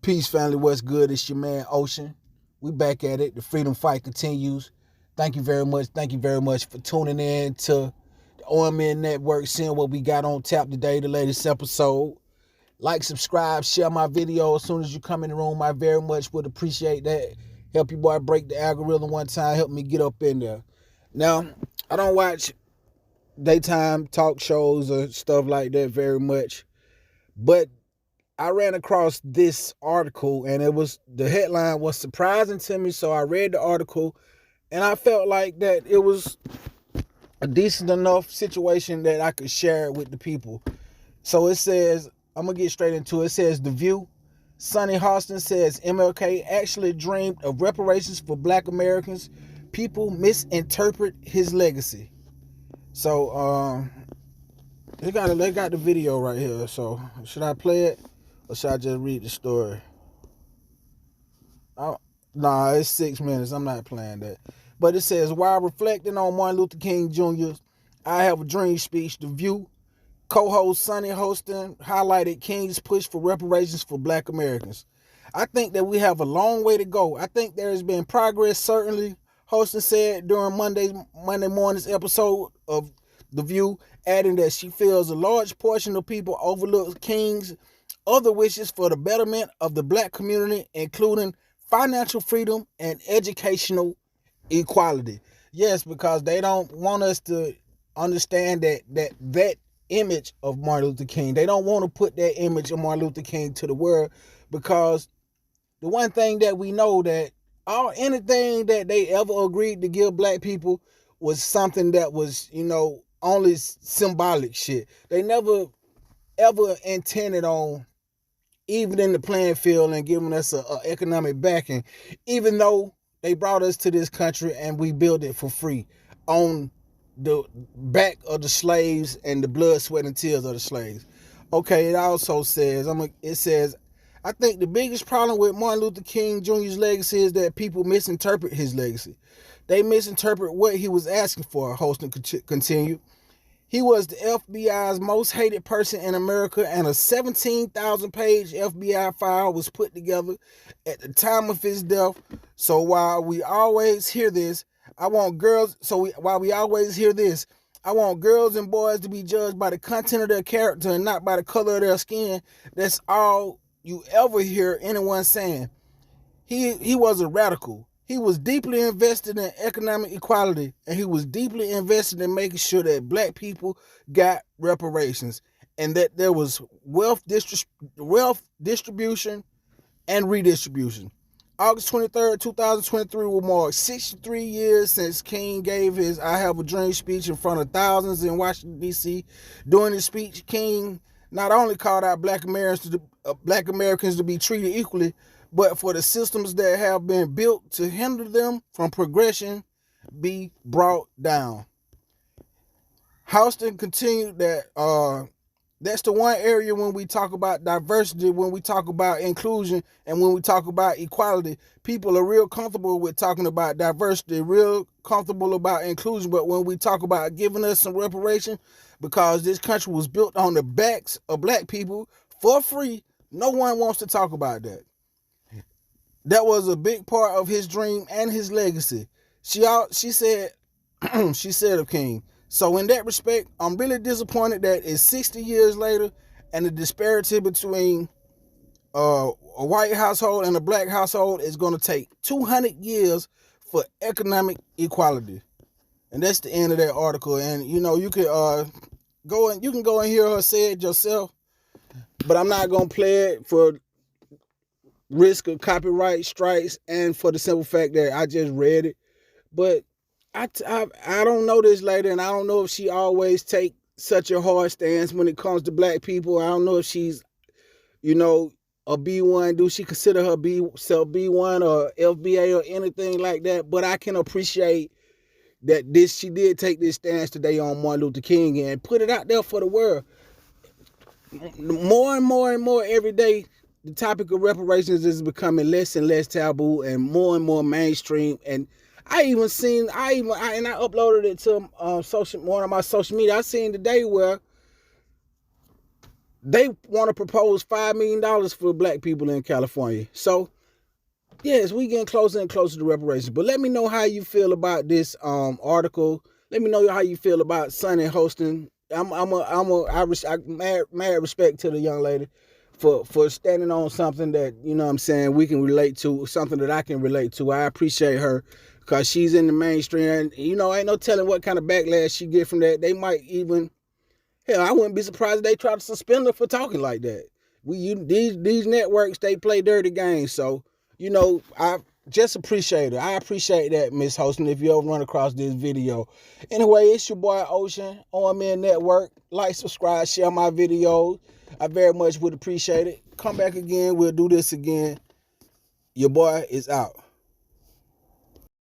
Peace, family. What's good? It's your man, Ocean. We back at it. The freedom fight continues. Thank you very much. Thank you very much for tuning in to the omnnetwork, seeing what we got on tap today, the latest episode. Like, subscribe, share my video as soon as you come in the room. I very much would appreciate that. Help your boy break the algorithm one time. Help me get up in there. Now, I don't watch daytime talk shows or stuff like that very much, but I ran across this article and the headline was surprising to me. So I read the article and I felt like that it was a decent enough situation that I could share it with the people. So it says, I'm going to get straight into it. It says, The View. Sunny Hostin says m.l.k. actually dreamed of reparations for Black Americans. People misinterpret his legacy. So they got the video right here. So should I play it? Or should I just read the story? Nah, it's 6 minutes. I'm not playing that. But it says, while reflecting on Martin Luther King Jr.'s I Have a Dream speech, The View co-host Sunny Hostin highlighted King's push for reparations for Black Americans. I think that we have a long way to go. I think there has been progress, certainly, Hostin said during Monday morning's episode of The View, adding that she feels a large portion of people overlook King's other wishes for the betterment of the Black community, including financial freedom and educational equality. Yes, because they don't want us to understand that image of Martin Luther King. They don't want to put that image of Martin Luther King to the world, because the one thing that we know that anything that they ever agreed to give Black people was something that was, only symbolic shit. They never ever intended on even in the playing field and giving us a economic backing, even though they brought us to this country and we built it for free on the back of the slaves and the blood, sweat, and tears of the slaves. Okay, it also says, I think the biggest problem with Martin Luther King Jr.'s legacy is that people misinterpret his legacy. They misinterpret what he was asking for, Hostin continued. He was the FBI's most hated person in America, and a 17,000-page FBI file was put together at the time of his death. So while we always hear this, I want girls and boys to be judged by the content of their character and not by the color of their skin. That's all you ever hear anyone saying. He was a radical. He was deeply invested in economic equality, and he was deeply invested in making sure that Black people got reparations and that there was wealth distribution and redistribution. August 23rd, 2023 will mark 63 years since King gave his I Have a Dream speech in front of thousands in Washington, D.C. During his speech, King not only called out Black Americans to be treated equally, but for the systems that have been built to hinder them from progression be brought down. Houston continued that that's the one area when we talk about diversity, when we talk about inclusion, and when we talk about equality, people are real comfortable with talking about diversity, real comfortable about inclusion. But when we talk about giving us some reparation, because this country was built on the backs of Black people for free, no one wants to talk about that. That was a big part of his dream and his legacy. She said of King. So in that respect, I'm really disappointed that it's 60 years later and the disparity between a white household and a Black household is going to take 200 years for economic equality. And that's the end of that article. And you can go and hear her say it yourself, but I'm not going to play it for risk of copyright strikes and for the simple fact that I just read it. But I don't know this lady, and I don't know if she always take such a hard stance when it comes to Black people. I don't know if she's, a B1. Do she consider herself B1 or FBA or anything like that? But I can appreciate that she did take this stance today on Martin Luther King and put it out there for the world. More and more every day, the topic of reparations is becoming less and less taboo and more mainstream. And I uploaded it to one of my social media. I seen today where They want to propose $5 million for black people in California. So yes, we getting closer and closer to reparations. But let me know how you feel about this article. Let me know how you feel about Sunny Hostin. I mad respect to the young lady for standing on something that, you know what I'm saying, we can relate to, something that I can relate to. I appreciate her because she's in the mainstream. And, you know, ain't no telling what kind of backlash she get from that. They might even, hell, I wouldn't be surprised if they try to suspend her for talking like that. These networks, they play dirty games. So, you know, I just appreciate it. I appreciate that, Miss Hostin, if you ever run across this video. Anyway, it's your boy Ocean on m.l.k. Like, subscribe, share my videos. I very much would appreciate it. Come back again. We'll do this again. Your boy is out.